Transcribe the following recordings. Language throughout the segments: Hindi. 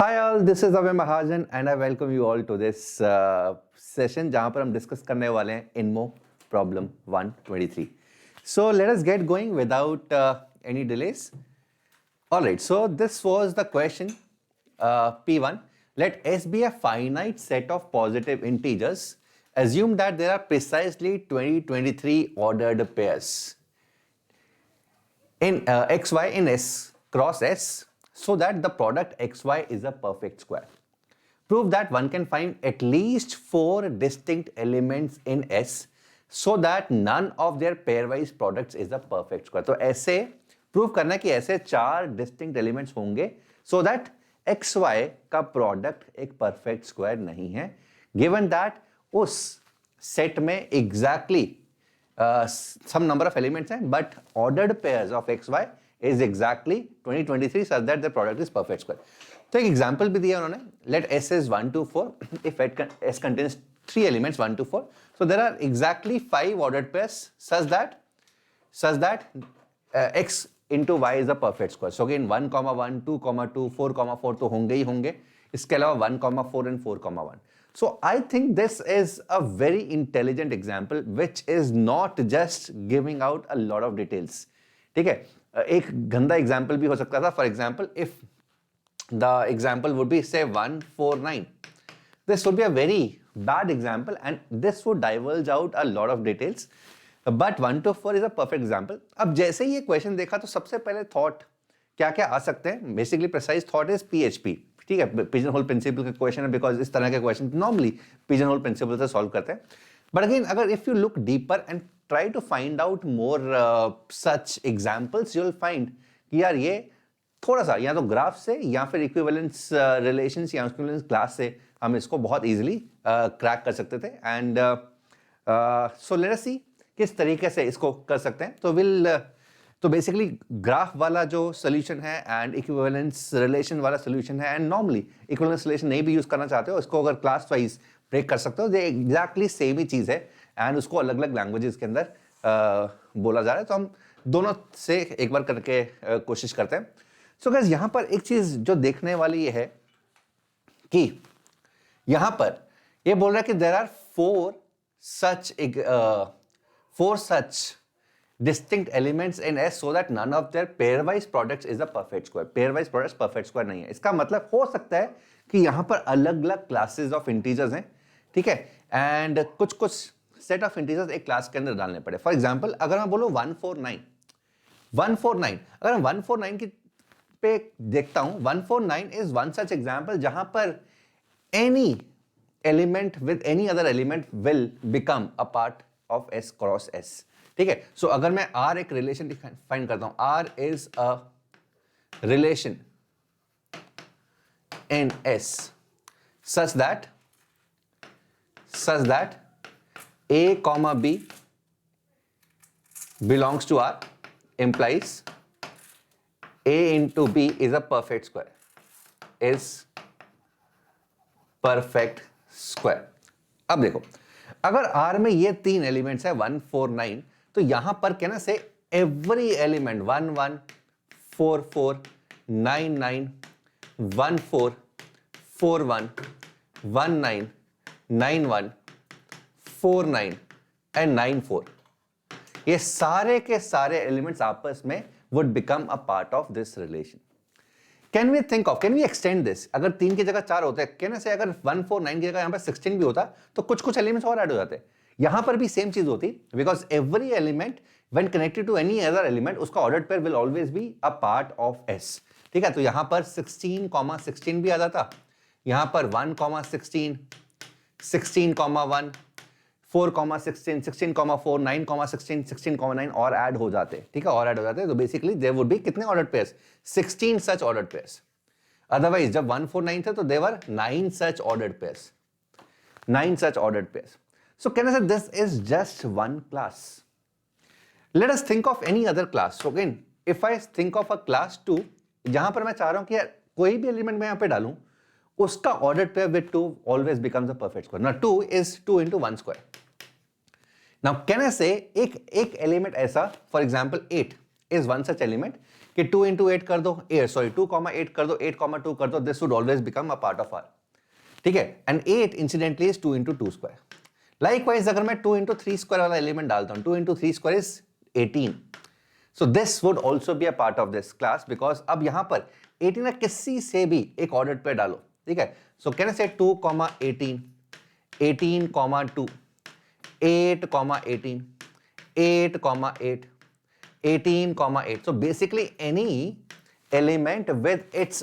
Hi all, this is Abhay Mahajan and I welcome you all to this session जहाँ पर हम डिस्कस करने वाले हैं INMO problem 123. So let us get going without any delays. Alright, so this was the question P1. Let S be a finite set of positive integers. Assume that there are precisely 23 ordered pairs in xy in S cross S, so that the product xy is a perfect square. Prove that one can find at least 4 distinct elements in S so that none of their pairwise products is a perfect square. तो ऐसे prove करना है कि ऐसे 4 distinct elements होंगे so that xy का product एक perfect square नहीं है, given that उस set में exactly some number of elements हैं, but ordered pairs of xy is exactly 23 such that the product is perfect square. तो एक example भी दिया उन्होंने. Let S is 1 to 4 if S contains 3 elements 1 to 4. So there are exactly 5 ordered pairs such that x into y is a perfect square. So again 1, 1, 2, 2, 4, 4 तो होंगे ही होंगे. इसके अलावा 1, 4 and 4, 1. So I think this is a very intelligent example which is not just giving out a lot of details. ठीक है, एक गंदा एग्जाम्पल भी हो सकता था. For example if the example would be से 149, this would be a very bad example and this would diverge out a lot of details, but 1 to 4 is a perfect example. अब जैसे ही ये क्वेश्चन देखा तो सबसे पहले थॉट क्या क्या आ सकते हैं. Basically precise thought is PHP. ठीक है, पिजन होल प्रिंसिपल का क्वेश्चन है बिकॉज इस तरह के question normally pigeon hole principle से सॉल्व करते हैं. बट अगेन अगर if you look deeper and try to find out more such examples, you'll find कि यार ये थोड़ा सा या तो ग्राफ से या फिर इक्विवेलेंस रिलेशंस या इक्विवेलेंस क्लास से हम इसको बहुत इजीली क्रैक कर सकते थे. एंड सो लेट अस सी किस तरीके से इसको कर सकते हैं. तो बेसिकली ग्राफ वाला जो सोल्यूशन है एंड इक्विवेलेंस रिलेशन वाला सोल्यूशन है, एंड नॉर्मली इक्विवेलेंस रिलेशन नहीं भी यूज करना चाहते हो, इसको अगर क्लास वाइज ब्रेक कर सकते हो. ये एग्जैक्टली सेम ही चीज है एंड उसको अलग अलग लैंग्वेजेस के अंदर बोला जा रहा है. तो हम दोनों से एक बार करके कोशिश करते हैं. सो गाइस यहां पर एक चीज जो देखने वाली है कि यहां पर ये बोल रहा है कि there are 4 such distinct elements in S so that none of their pairwise products is a perfect square. pairwise products perfect square नहीं है. इसका मतलब हो सकता है कि यहां पर अलग अलग क्लासेस ऑफ इंटीजर्स हैं. ठीक है, एंड कुछ सेट ऑफ इंटीजर्स एक क्लास के अंदर डालने पड़े. फॉर एग्जांपल अगर मैं बोलूं 149, अगर मैं 149 की पे देखता हूं, 149 इज वन सच एग्जांपल जहां पर any element with any other element will become a part of S cross S. ठीक है, सो अगर मैं R एक रिलेशन डिफाइन करता हूं, R is a relation in S such that A comma B belongs to R implies A into B is a perfect square. अब देखो अगर R में ये 3 एलिमेंट्स है 149, तो यहां पर क्या ना से एवरी एलिमेंट 1 1 4 4 9 9 1 4 4 1 1 9 9 1 4 9 एंड 9 4, ये सारे के सारे एलिमेंट्स आपस में would become a part of this relation. Can we extend this? अगर 3 की जगह 4 होते हैं, कहने से अगर 149 की जगह यहां पर 16 भी होता तो कुछ एलिमेंट्स और ऐड हो जाते. यहां पर भी सेम चीज होती, because every element when connected to any other element उसका ordered pair will always be a part of S. ठीक है, तो यहां पर 16 भी आ जाता, यहां पर 1 16 16 1 4 16 16 4 9 16 16 9 और ऐड हो जाते. ठीक है, और ऐड हो जाते. तो बेसिकली देयर वुड बी कितने ऑर्डर्ड पेयर्स? 16 सच ऑर्डर्ड पेयर्स. अदरवाइज जब 149 थे तो देवर 9 सच ordered pairs. 9 such ordered pairs. So can I say this is just one class? Let us think of any other class. So again, if I think of a class 2, जहां पर मैं चाह रहा हूं कि यार कोई भी एलिमेंट मैं यहां पे डालूं, उसका ordered pair with 2 always becomes a perfect square. Now 2 is 2 into 1 square. Now can I say एक एलिमेंट ऐसा, for example 8 is one such element कि 2 into 8 कर दो, 2,8 कर दो, 8,2 कर दो, this would always become a part of R, ठीक है। And 8 incidentally is 2 into 2 square. Likewise अगर मैं 2 into 3 स्क्वायर वाला एलिमेंट डालता हूं, 2 into 3 square is 18, so this would also be a part of this class, because अब यहां पर 18 का किसी से भी एक ऑर्डर पेयर डालो, ठीक है। सो कैन आई से 2,18, 18,2, 8,18, 8,8, 18,8. So basically any element with its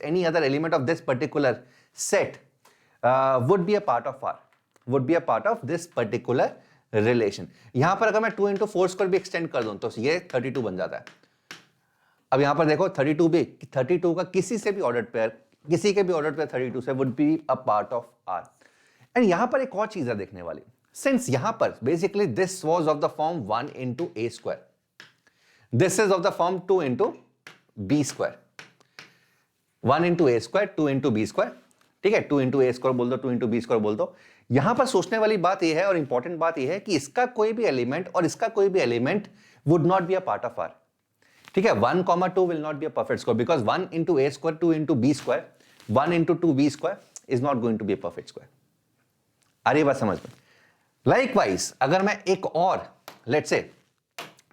any other element of this particular set would be a part of R, would be a part of this particular relation. यहां पर अगर मैं 2 into 4 स्क्वायर भी एक्सटेंड कर दूं तो ये 32 बन जाता है। अब यहां पर देखो 32 का किसी से भी ऑर्डर पेयर, किसी के भी ऑर्डर पेयर 32 से would be a part of R. And यहां पर एक और चीज है देखने वाली, सिंस यहां पर basically this was of the form 1 into a square, this is of the form 2 into b square, 1 into a square, 2 into b square, ठीक है। 2 into a स्क्वायर बोल दो, 2 into b स्क्वायर बोल दो। यहां पर सोचने वाली बात यह है और इंपॉर्टेंट बात यह है कि इसका कोई भी एलिमेंट और इसका कोई भी element would not be a part of R, ठीक है। 1,2 will not be a perfect square because 1 into a square, 2 into b square, 1 into 2b square is not going to be a perfect square. आ रही बात समझ में? लाइकवाइज अगर मैं एक और लेट्स से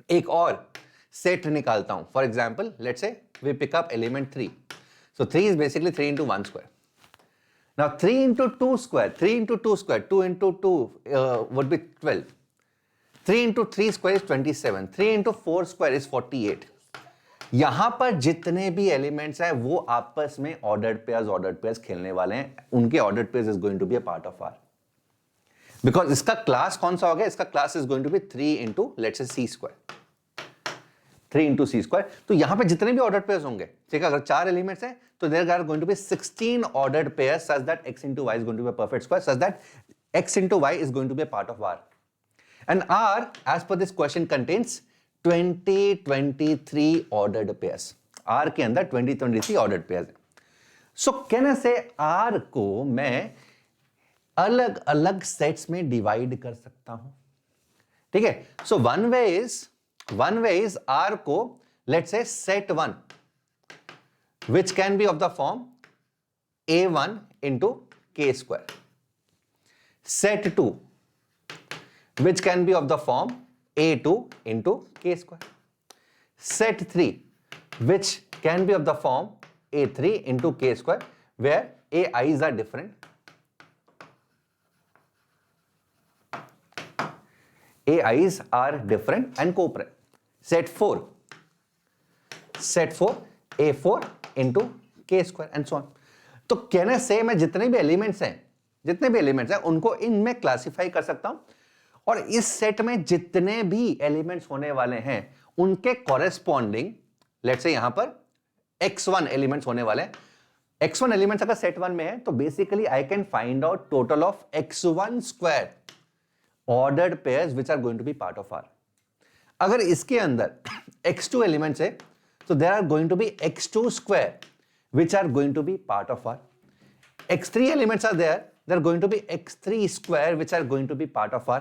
एक और सेट निकालता हूं, for example let's say we pick up element 3, so 3 is basically 3 into 1 square. Now 3 into 2 square, 3 into 2 square, 2 into 2 would be 12, 3 into 3 square is 27, 3 into 4 square is 48। यहां पर जितने भी एलिमेंट्स हैं वो आपस में ऑर्डर्ड पेयर्स खेलने वाले हैं, उनके ordered pairs is going to be a part of R, because इसका क्लास कौन सा हो गया, इसका class is going to be 3 into let's say C square, 3 into c square. तो यहां पे जितने भी ऑर्डर्ड पेयर्स होंगे, ठीक है, अगर 4 एलिमेंट्स हैं तो there are going to be 16 ordered pairs such that x into y is going to be a perfect square, such that x into y is going to be a part of R, and R as per this question contains 23 ordered pairs। R के अंदर 23 ऑर्डर्ड पेयर्स हैं। सो कैन आई से R को मैं अलग अलग सेट्स में डिवाइड कर सकता हूं, ठीक है। So one way is R को let's say set 1 which can be of the form A1 into k square, set 2 which can be of the form A2 into k square, set 3 which can be of the form A3 into k square where AI's are different, AI's are different and co-prime, set 4 A4 into k square and so on। तो कहने से मैं जितने भी एलिमेंट्स हैं उनको इनमें क्लासिफाई कर सकता हूं, और इस सेट में जितने भी एलिमेंट्स होने वाले हैं उनके कॉरेस्पॉन्डिंग लेट्स से यहां पर x1 एलिमेंट्स होने वाले हैं। x1 एलिमेंट्स अगर सेट 1 में है तो basically I can find out total of x1 square ordered pairs which are going to be part of R. अगर इसके अंदर x2 एलिमेंट्स है so there are going to be x2 square which are going to be part of R, x3 elements are there, there are going to be x3 square which are going to be part of R,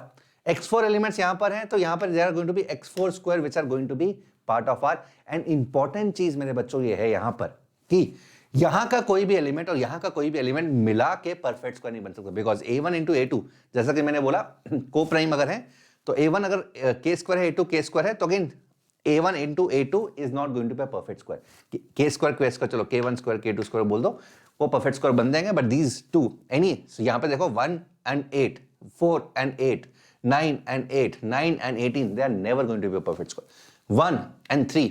x4 elements यहां पर हैं तो यहां पर there are going to be x4 square which are going to be part of R। and important चीज मेरे बच्चों ये है यहां पर कि यहां का कोई भी एलिमेंट और यहां का कोई भी एलिमेंट मिला के परफेक्ट स्क्वायर नहीं बन सकता, बिकॉज A1 into A2 जैसा कि मैंने बोला को प्राइम अगर है तो A1 अगर k स्क्वायर है, A2 k स्क्वायर है, तो again A1 into A2 is not going to be a perfect square, k square चलो k1 स्क्वायर k2 स्क्वायर बोल दो, वो परफेक्ट स्क्वायर बन जाएंगे, but these two any, so यहां पे देखो 1 and 8, 4 and 8, 9 and 8, 9 and 18, they are never going to be a perfect square। 1 and 3,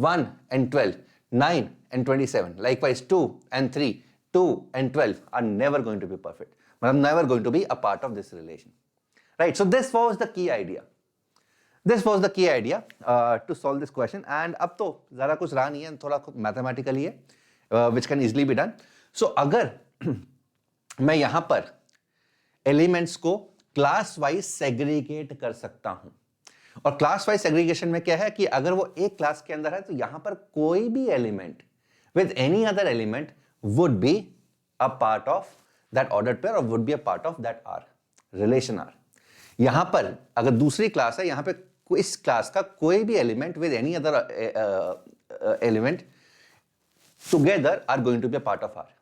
1 and 12, 9 and 27, likewise 2 and 3, 2 and 12 are never going to be perfect, never going to be a part of this relation, right? So this was the key idea, this was the key idea to solve this question। and अब तो ज़रा कुछ रहा नहीं है, थोड़ा मैथमेटिकली है which can easily be done। so अगर मैं यहां पर एलिमेंट्स को क्लास वाइज सेग्रीगेट कर सकता हूं, और क्लास वाइज सेग्रीगेशन में क्या है कि अगर वो एक क्लास के अंदर है तो यहां पर कोई भी element with any other element would be a part of that ordered pair और would be a part of that R relation R. यहां पर अगर दूसरी क्लास है, यहां पे इस क्लास का कोई भी element with any other element together are going to be a part of R.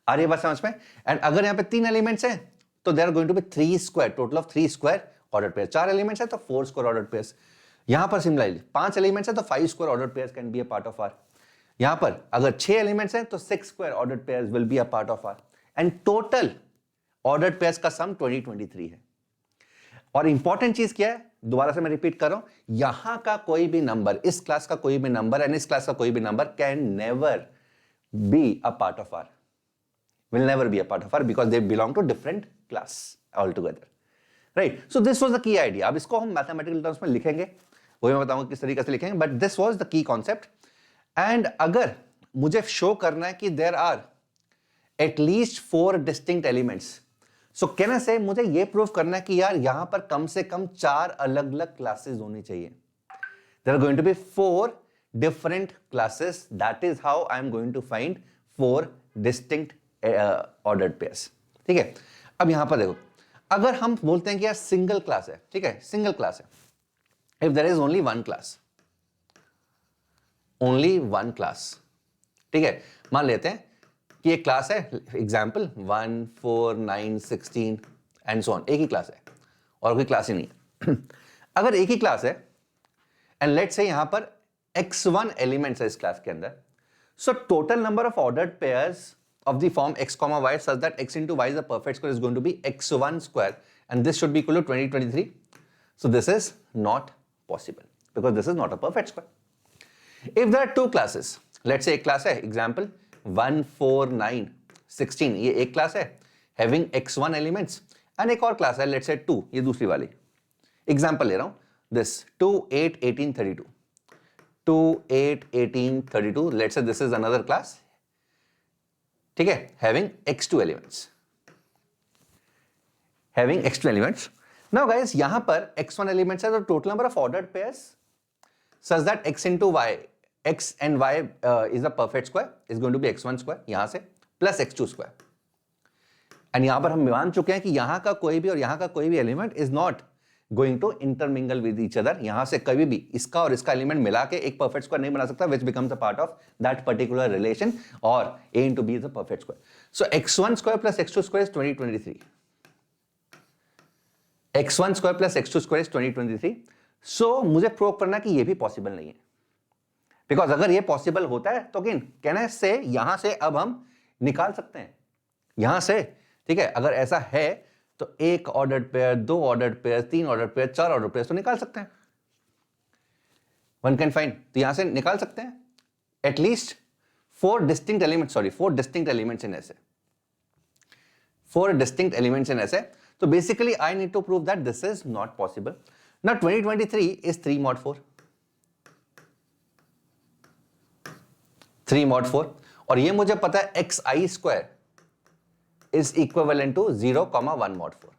आ रही है बात समझ में? एंड अगर यहाँ पे 3 एलिमेंट्स हैं तो there are going to be 3 square, total of 3 square order pair. 4 elements है तो 4 स्क्वायर ऑर्डर पेयर्स। यहां पर सिमिलरली 5 एलिमेंट्स है तो 5 square order pairs can be a part of R. यहां पर अगर 6 एलिमेंट्स हैं तो 6 square order pairs will be a part of R. And total order pairs का सम 2023 है। और इंपॉर्टेंट चीज क्या है, दोबारा से मैं रिपीट कर रहा हूं, यहां का कोई भी नंबर, इस क्लास का कोई भी नंबर एंड इस क्लास का कोई भी number can never be a part of R, will never be a part of R because they belong to different class altogether, right? So this was the key idea. अब इसको हम mathematical terms में लिखेंगे, वही मैं बताऊंगा किस तरीके से लिखेंगे, but this was the key concept. And अगर मुझे शो करना है कि there are at least 4 distinct elements, so can I say मुझे ये प्रूव करना है कि यार यहां पर कम से कम 4 अलग अलग क्लासेस होनी चाहिए. There are going to be 4 different classes. That is how I am going to find 4 distinct ordered pairs. ठीक है, अब यहां पर देखो, अगर हम बोलते हैं कि यार सिंगल क्लास है, ठीक है, सिंगल क्लास है, if there is only one class, only one class, ठीक है, मान लेते हैं कि एक क्लास है, एग्जाम्पल 1 4 9 16 एंड सो ऑन, एक ही क्लास है और कोई क्लास ही नहीं है. अगर एक ही क्लास है एंड लेट्स से यहां पर x1 एलिमेंट्स है इस क्लास के अंदर, so total number of ordered pairs of the form x comma y such that x into y is a perfect square is going to be x1 square, and this should be equal to 2023. So this is not possible because this is not a perfect square. If there are two classes, let's say एक class है, example 1 4 9 16, ये एक class है having x1 elements, and एक और class है let's say 2, ये दूसरी वाली. Example ले रहा हूँ, this 2 8 18 32, 2 8 18 32, let's say this is another class, ठीक है, having x2 elements, having x2 elements. Now guys, यहां पर x1 elements है तो total number of ordered pairs such that x into y, x and y is a perfect square is going to be x1 square यहां से plus x2 square. and यहां पर हम मान चुके हैं कि यहां का कोई भी और यहां का कोई भी element is not going to intermingle with each other. यहां से कभी भी इसका और इसका एलिमेंट मिला के एक परफेक्ट स्क्वायर नहीं बना सकता, which becomes a part of that particular relation, or a into b is a perfect square. So x1 square plus x2 square is 2023. x1 square plus x2 square is 2023. So मुझे प्रूव करना कि ये भी पॉसिबल नहीं है, बिकॉज अगर ये पॉसिबल होता है तो अगेन कैन आई से यहां से अब हम निकाल सकते हैं यहां से, ठीक है, अगर ऐसा है तो एक ordered pair, 2 ordered pair, 3 ordered pair, 4 ordered pair तो निकाल सकते हैं. वन कैन फाइंड, तो यहां से निकाल सकते हैं at least 4 distinct elements, sorry 4 distinct elements in ऐसे, 4 डिस्टिंक्ट एलिमेंट्स इन ऐसे. तो basically I need to prove that this is not possible. Now 2023 is 3 mod 4, 3 mod 4, और ये मुझे पता है xi square is equivalent to 0,1 mod 4.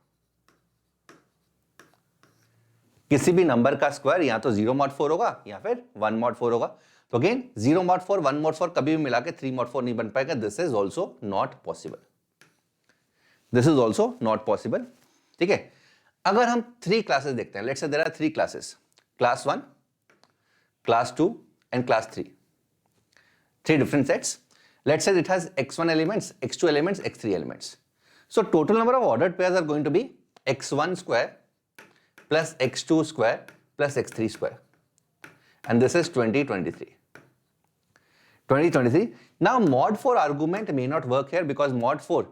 किसी भी नंबर का स्क्वायर या तो 0 mod 4 होगा या फिर 1 mod 4 होगा. तो अगेन 0 mod 4, 1 mod 4 कभी भी मिला के 3 mod 4 नहीं बन पाएगा. This is also not possible, this is also not possible. ठीक है, अगर हम 3 क्लासेस देखते हैं, let's say there are 3 classes, class 1, class 2 and class 3, 3 different sets. Let's say it has x1 elements, x2 elements, x3 elements. So total number of ordered pairs are going to be x1 square plus x2 square plus x3 square. And this is 2023. 2023. Now mod 4 argument may not work here because mod 4,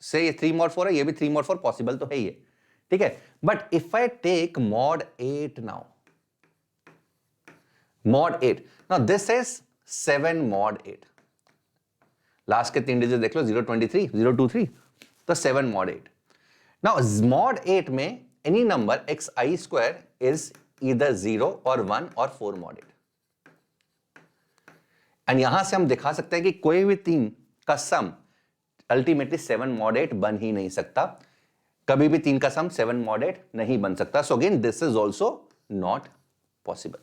say 3 mod 4 है, ये भी 3 mod 4 possible तो है ही है, ठीक है. But if I take mod 8 now, mod 8, now this is 7 mod 8. Last के 3 डिजिट देख लो, 023, 023, तो 7 mod 8. नाउ mod 8 में any number xi square is either 0 और 1 और 4 mod 8. एंड यहां से हम दिखा सकते हैं कि कोई भी 3 का सम अल्टीमेटली 7 mod 8 बन ही नहीं सकता. कभी भी 3 का सम 7 mod 8 नहीं बन सकता. So again this is also not possible.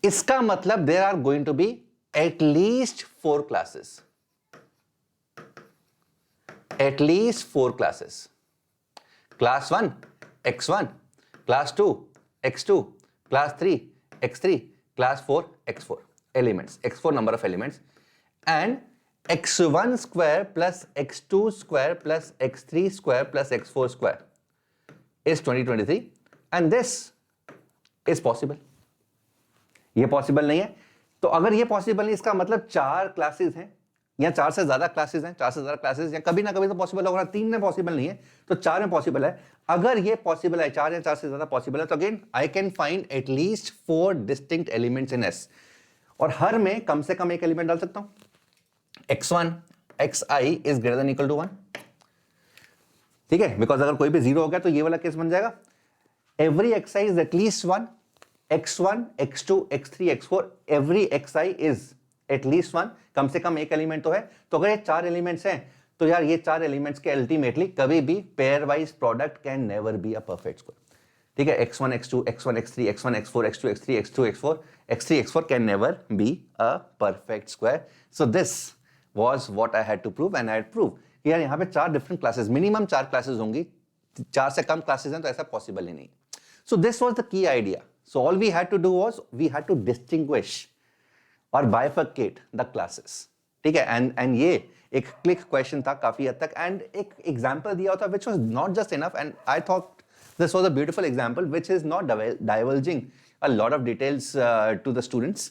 इसका मतलब there are going to be at least 4 classes, at least 4 classes. Class 1 x1, class 2 x2 class 3 x3 class 4 x4 elements, x4 number of elements, and x1 square plus x2 square plus x3 square plus x4 square is 2023 and this is possible. ये पॉसिबल नहीं है, तो अगर ये पॉसिबल नहीं इसका मतलब 4 क्लासेस हैं या 4 से ज्यादा क्लासेस हैं, 4 से ज्यादा क्लासेस या कभी ना कभी तो पॉसिबल होगा, 3 में पॉसिबल नहीं है तो 4 में पॉसिबल है. अगर ये पॉसिबल है, 4 या 4 से ज्यादा पॉसिबल है, तो again I can find at least 4 distinct elements in S और हर में कम से कम एक एलिमेंट डाल सकता हूं. x1 xi is greater than equal to 1, ठीक है, बिकॉज अगर कोई भी 0 हो गया तो ये वाला केस बन जाएगा. Every xi is at least 1, x1 x2 x3 x4 every xi is at least 1, कम से कम एक एलिमेंट तो है. तो अगर ये 4 एलिमेंट्स हैं तो यार ये 4 एलिमेंट्स के अल्टीमेटली कभी भी pair wise product can never be a perfect square. ठीक है, x1 x2 x1 x3 x1 x4 x2 x3 x2 x4 x3 x4 can never be a perfect square. So this was what I had to prove and I had proved कि यार यहाँ पे 4 डिफरेंट क्लासेस, मिनिमम 4 क्लासेस होंगी, 4 से कम क्लासेस हैं तो ऐसा पॉसिबल ही नहीं. So this was the key idea. So all we had to do was we had to distinguish और bifurcate the classes. ठीक है, and ये एक क्लिक क्वेश्चन था काफी हद तक एंड एक एग्जांपल दिया होता which was not just enough and I thought this was a beautiful example which is not divulging a lot of details to the students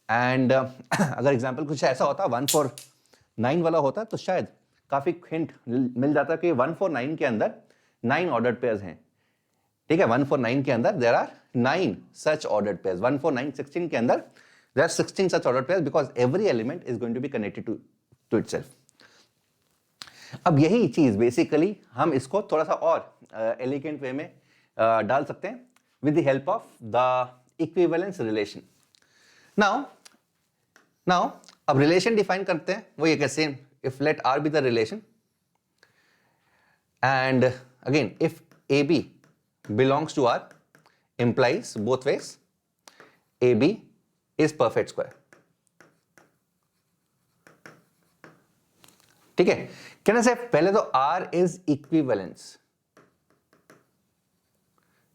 and अगर एग्जांपल कुछ ऐसा होता 149 वाला होता तो शायद काफी हिंट मिल जाता कि 149 के अंदर 9 ऑर्डर्ड पेयर्स हैं. ठीक है, 149 के अंदर there are 9 such ordered pairs. 149 16 के अंदर there are 16 such ordered pairs because every element is going to be connected to itself. अब यही चीज बेसिकली हम इसको थोड़ा सा और एलिगेंट वे में डाल सकते हैं with the help of the equivalence relation. Now अब रिलेशन डिफाइन करते हैं, वो ये कैसे, if let R be the relation and again if A B belongs to R implies both ways AB is perfect square. ठीक है, कहने से पहले तो R is equivalence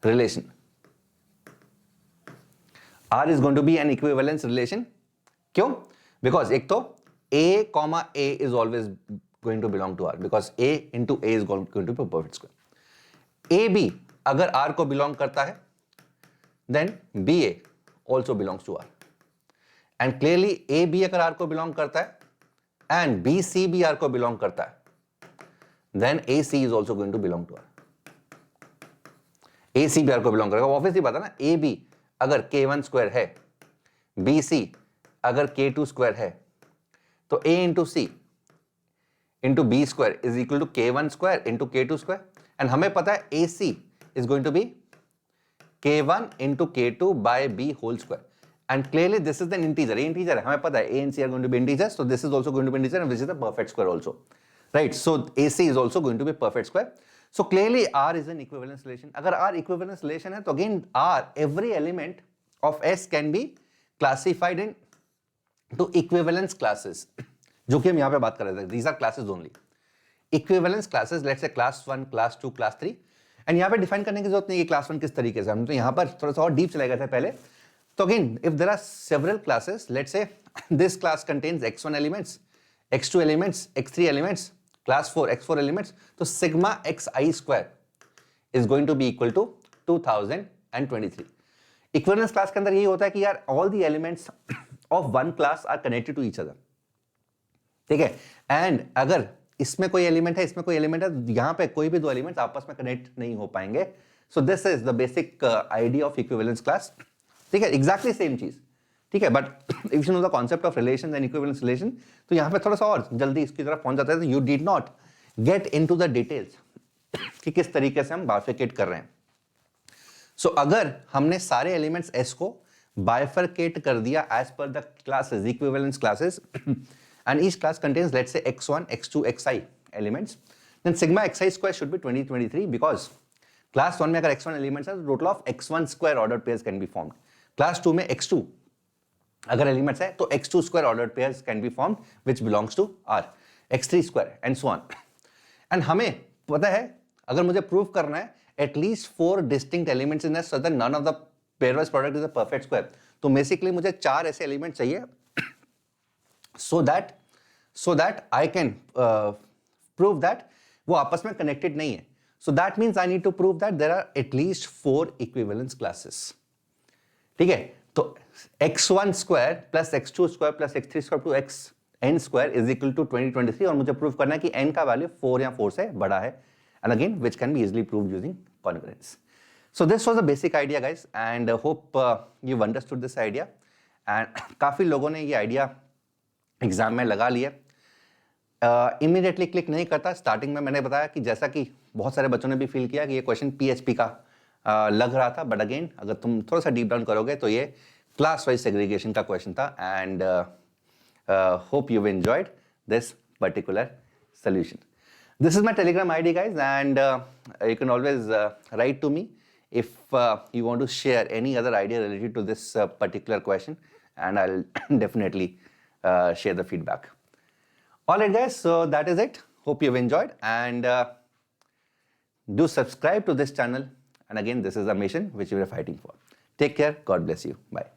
relation. R is going to be an equivalence relation. क्यों? Because एक तो A comma A is always going to belong to R because A into A is going to be a perfect square. AB अगर R को बिलोंग करता है then BA also belongs to R and clearly AB अगर R को बिलोंग करता है and BC भी R को बिलोंग करता है then AC is also going to belong to R. AC भी R को बिलोंग करेगा, ऑब्वियसली बात है ना. AB अगर K1 स्क्वायर है, BC अगर K2 स्क्वायर है, तो A into C into B square is equal to K1 square into K2 square and हमें पता है AC is going to be K1 into K2 by B whole square and clearly this is an integer. Integer है, हमें पता है A and C are going to be integers, so this is also going to be integer and this is the perfect square also, right? So AC is also going to be perfect square. So clearly R is an equivalence relation. अगर R equivalence relation है तो again R every element of S can be classified in to equivalence classes जो कि हम यहाँ पे बात कर रहे थे. These are classes only. Equivalence classes, let's say class 1, class 2, class 3. And यहाँ पे डिफाइन करने की जरूरत नहीं है क्लास 1 किस तरीके से, हम तो यहाँ पर थोड़ा सा और डीप चले गए थे पहले. तो again if there are several classes, let's say this class contains x1 elements, x2 elements, x3 elements, class 4 x4 elements, तो sigma xi square is going to be equal to 2023. Equivalence class के अंदर यही होता है कि यार all the elements of one class are connected to each other. ठीक है, एंड अगर इसमें कोई एलिमेंट है, इसमें कोई एलिमेंट है, यहां पे कोई भी दो एलिमेंट्स आपस में कनेक्ट नहीं हो पाएंगे. So this is the basic idea of equivalence class. ठीक है, एग्जैक्टली सेम चीज. ठीक है, but if you know the concept of relation and equivalence relation तो यहां पे थोड़ा सा और जल्दी इसकी तरफ पहुंच जाता है. तो you did not get into the details कि किस तरीके से हम बाइफरकेट कर रहे हैं. सो अगर हमने सारे एलिमेंट्स S को बाइफरकेट कर दिया as per the classes, equivalence classes, and each class contains let's say x1 x2 xi elements, then sigma xi square should be 2023 because class 1 में अगर x1 elements है तो total of x1 square ordered pairs can be formed. class 2 में x2 अगर elements है तो x2 square ordered pairs can be formed which belongs to R, x3 square and so on. and हमें पता है अगर मुझे प्रूव करना है at least 4 distinct elements in a so that none of the pairwise product is a perfect square. तो basically मुझे 4 ऐसे एलिमेंट चाहिए so that I can prove that वो आपस में connected नहीं है. So that means I need to prove that there are at least 4 equivalence classes. ठीक है, तो x1 square plus x2 square plus x3 square to xn square is equal to 2023 और मुझे प्रूव करना है कि n का वैल्यू 4 या 4 से बड़ा है, and again which can be easily proved using congruence. So this was the basic idea guys, and hope you've understood this idea, and काफी लोगों ने ये आइडिया एग्जाम में लगा लिया. इमीडिएटली क्लिक नहीं करता. स्टार्टिंग में मैंने बताया कि जैसा कि बहुत सारे बच्चों ने भी फील किया कि ये क्वेश्चन पीएचपी का लग रहा था, बट अगेन अगर तुम थोड़ा सा डीप डाउन करोगे तो ये क्लास वाइज सेग्रीगेशन का क्वेश्चन था. And hope you enjoyed this particular solution. This is my Telegram ID guys, and you can always write to me if you want to share any other idea related to this particular question, and I'll definitely share the feedback. Alright guys, so that is it. Hope you've enjoyed, and do subscribe to this channel. And again, this is a mission which we are fighting for. Take care. God bless you. Bye.